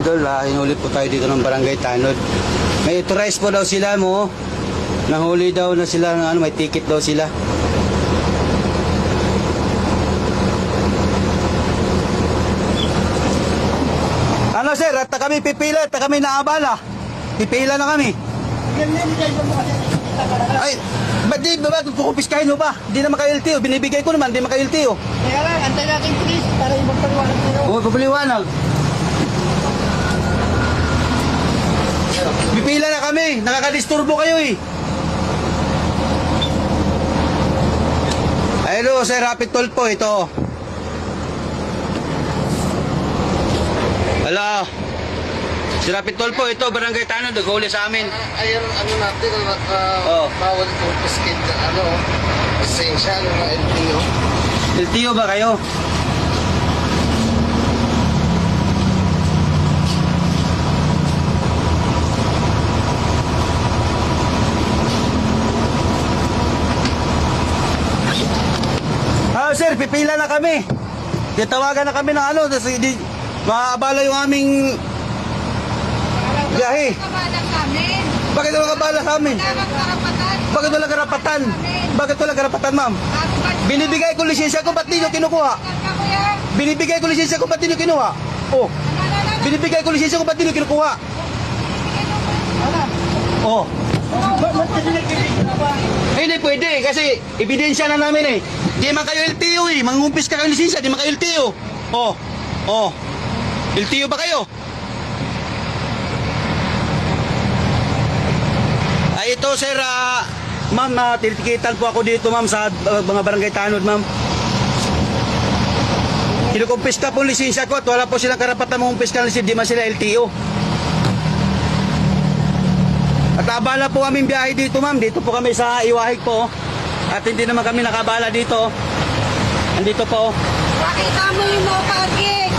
Idol, hinuli po tayo dito ng Barangay Tanod. May authorize po daw sila mo. Nahuli daw na sila ng may ticket daw sila. Ano sir, at kami pipila, at kami naabala. Pipila na kami. Ay, ba't kukupiskahin mo ba? Hindi na maka-LTO, binibigay ko naman, hindi maka-LTO. Kaya lang, antay natin please para ibang paliwanag nyo. Oo, papaliwanag. Pipila na kami, nakakadisturbo kayo eh. Hello, Sir Rapid Toll po, ito. Hello. Sir Rapid Toll po, ito, Barangay Tanod, nag-huli sa amin. Ayan, ano natin, bawal itong piskin, essential, LTO. LTO ba kayo? Sir, pipila na kami. Titawagan na kami ng ano, kasi maabala yung aming biyahe. Bakit wala kabala sa amin? Bakit wala karapatan? Bakit wala karapatan, ma'am? Binibigay ko lisensya ko, ba't di nyo kinukuha? Binibigay ko lisensya ko, ba't di nyo kinuha? Oh. Binibigay ko lisensya ko, ba't di nyo kinukuha? Oh. Hindi pwede kasi ebidensya na namin eh. Di man kayo LTO eh. Mangumpis ka kayo lisensya, di man kayo LTO. Oh. Oh. LTO ba kayo? Ay ito sir, ma'am, tinitikitan po ako dito ma'am sa mga Barangay Tanod ma'am. Kinukumpis ka po lisensya ko at wala po silang karapatan mangumpis ka ng lisensya, di man sila LTO. At abala po kaming biyahe dito ma'am. Dito po kami sa Iwahig po. At hindi naman kami nakabala dito. Andito po. Pakita mo yung no parking.